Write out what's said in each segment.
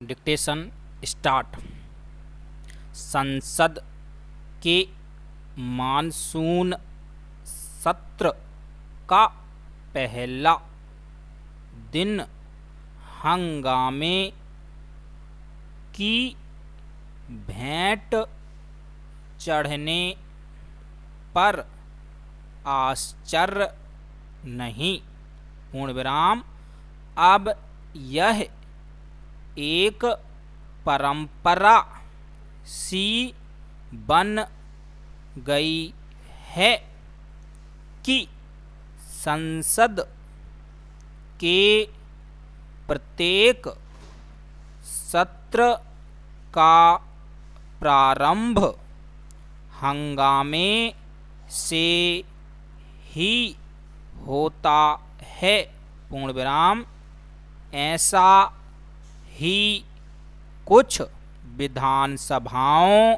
Dictation start. संसद के monsoon सत्र का पहला दिन हंगामे की भेंट चढ़ने पर आश्चर्य नहीं। पूर्ण विराम। अब यह एक परंपरा सी बन गई है कि संसद के प्रत्येक सत्र का प्रारंभ हंगामे से ही होता है। पूर्ण विराम। ऐसा ही कुछ विधानसभाओं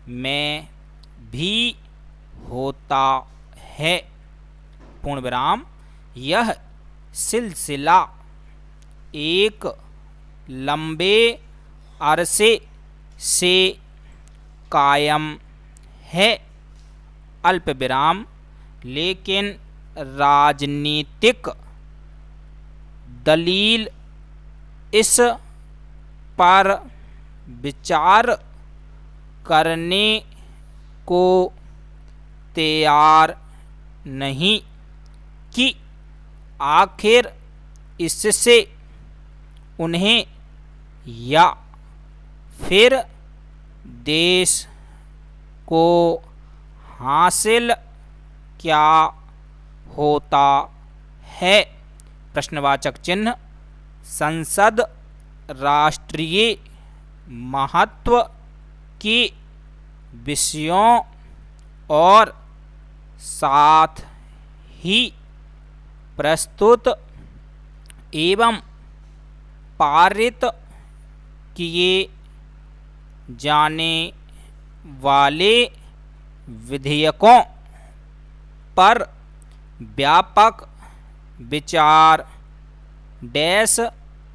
में भी होता है। पूर्ण विराम। यह सिलसिला एक लंबे अरसे से कायम है। अल्प विराम। लेकिन राजनीतिक दलील इस पर विचार करने को तैयार नहीं कि आखिर इससे उन्हें या फिर देश को हासिल क्या होता है। प्रश्नवाचक चिन्ह। संसद राष्ट्रीय महत्व के विषयों और साथ ही प्रस्तुत एवं पारित किए जाने वाले विधेयकों पर व्यापक विचार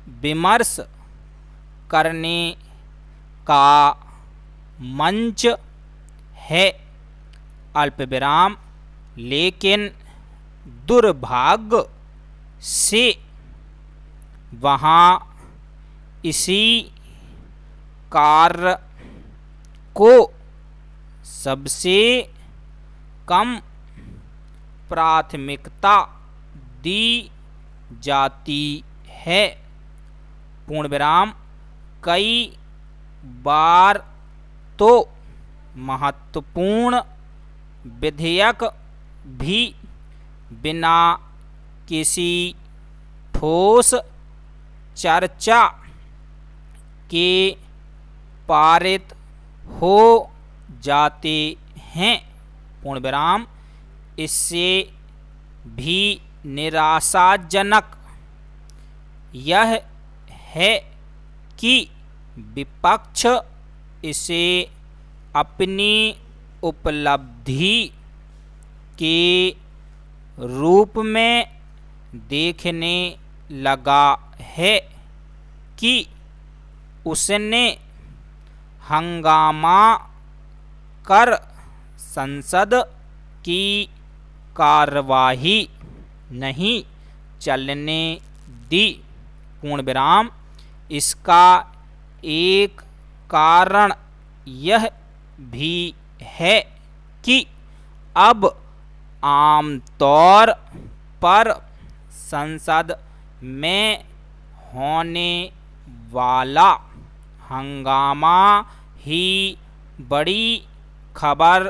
विमर्श करने का मंच है। अल्प विराम। लेकिन दुर्भाग्य से वहाँ इसी कार्य को सबसे कम प्राथमिकता दी जाती है। पूर्ण विराम। कई बार तो महत्वपूर्ण विधेयक भी बिना किसी ठोस चर्चा के पारित हो जाते हैं। पूर्ण विराम। इससे भी निराशाजनक यह है कि विपक्ष इसे अपनी उपलब्धि के रूप में देखने लगा है कि उसने हंगामा कर संसद की कार्यवाही नहीं चलने दी। पूर्ण विराम। इसका एक कारण यह भी है कि अब आमतौर पर संसद में होने वाला हंगामा ही बड़ी खबर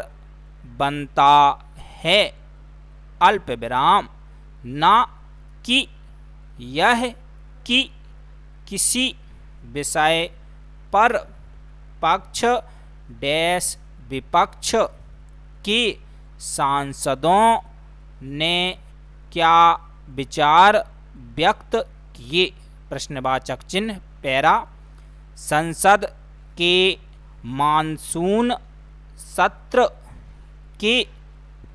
बनता है। अल्प विराम। न कि यह कि किसी विषय पर पक्ष विपक्ष के सांसदों ने क्या विचार व्यक्त किए। प्रश्नवाचक चिन्ह पैरा। संसद के मानसून सत्र के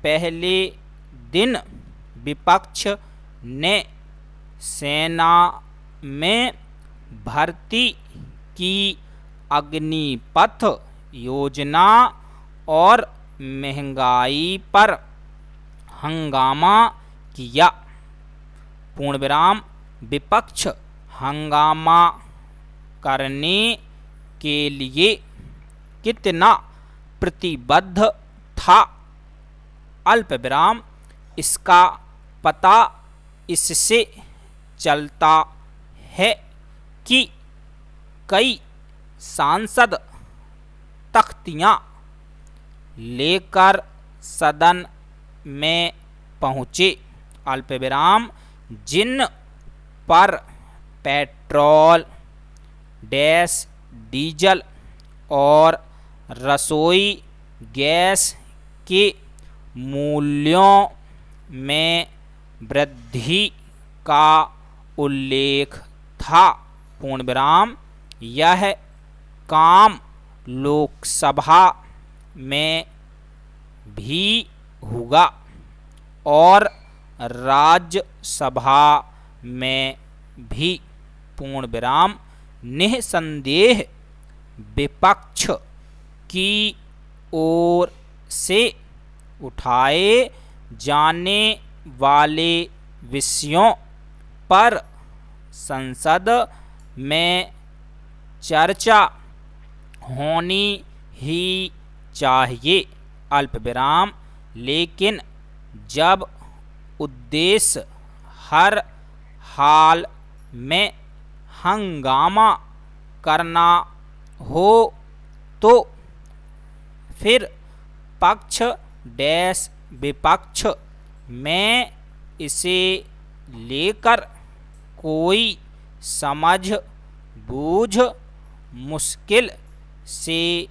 पहले दिन विपक्ष ने सेना में भर्ती की अग्निपथ योजना और महंगाई पर हंगामा किया। पूर्ण विराम। विपक्ष हंगामा करने के लिए कितना प्रतिबद्ध था। अल्प विराम। इसका पता इससे चलता है कि कई सांसद तख्तियां लेकर सदन में पहुंचे। अल्प विराम। जिन पर पेट्रोल, डैश, डीजल और रसोई गैस के मूल्यों में वृद्धि का उल्लेख था। पूर्ण विराम। यह काम लोकसभा में भी होगा और राज्यसभा में भी। पूर्ण विराम। निःसंदेह विपक्ष की ओर से उठाए जाने वाले विषयों पर संसद में चर्चा होनी ही चाहिए। अल्प विराम। लेकिन जब उद्देश्य हर हाल में हंगामा करना हो तो फिर पक्ष डैश विपक्ष में इसे लेकर कोई समझ बूझ मुश्किल से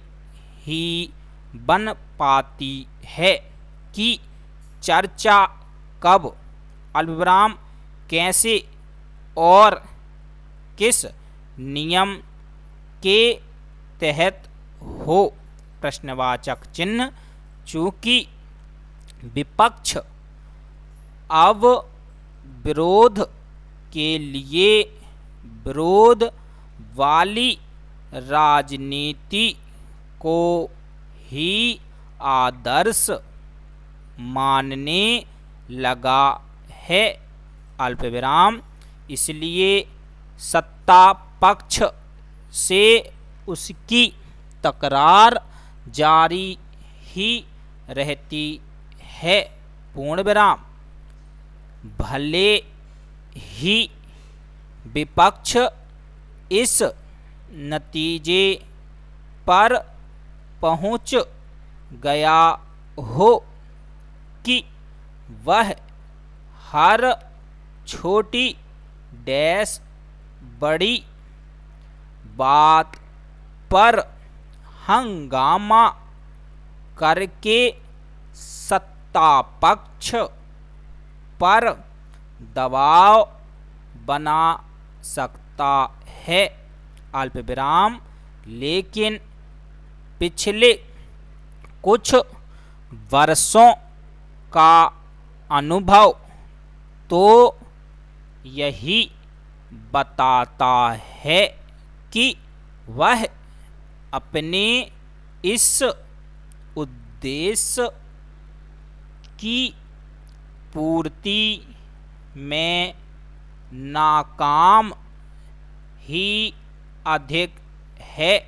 ही बन पाती है कि चर्चा कब, अल्पविराम कैसे और किस नियम के तहत हो। प्रश्नवाचक चिन्ह। चूंकि विपक्ष अब विरोध के लिए विरोध वाली राजनीति को ही आदर्श मानने लगा है। अल्पविराम। इसलिए सत्ता पक्ष से उसकी तकरार जारी ही रहती है। पूर्ण विराम। भले ही विपक्ष इस नतीजे पर पहुंच गया हो कि वह हर छोटी डैश बड़ी बात पर हंगामा करके सत्ता पक्ष पर दबाव बना सकता है। अल्पविराम। लेकिन पिछले कुछ वर्षों का अनुभव तो यही बताता है कि वह अपने इस उद्देश्य की पूर्ति में नाकाम ही अधिक है।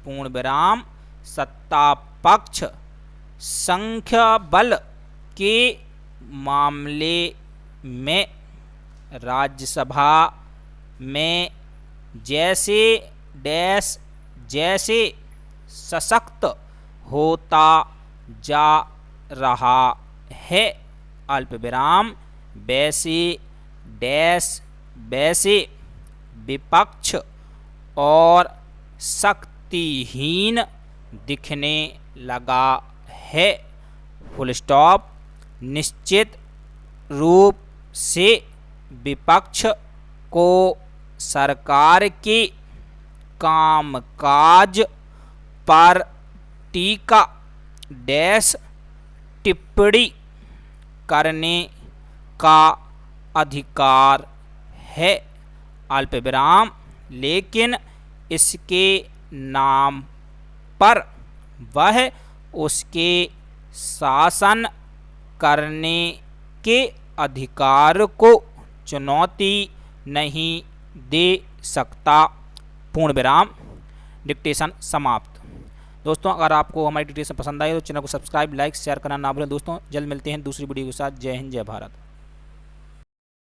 पूर्ण विराम। सत्ता पक्ष संख्या बल के मामले में राज्यसभा में जैसे डैश जैसे सशक्त होता जा रहा है। अल्पविराम। वैसे डैश वैसे विपक्ष और शक्तिहीन दिखने लगा है। Full stop. निश्चित रूप से विपक्ष को सरकार के कामकाज पर टीका डैश टिप्पणी करने का अधिकार है। अल्पविराम। लेकिन इसके नाम पर वह उसके शासन करने के अधिकार को चुनौती नहीं दे सकता। पूर्ण विराम। डिक्टेशन समाप्त। दोस्तों अगर आपको हमारी डिक्टेशन पसंद आई तो चैनल को सब्सक्राइब, लाइक, शेयर करना ना भूलें। दोस्तों जल्द मिलते हैं दूसरी वीडियो के साथ। जय हिंद, जय भारत।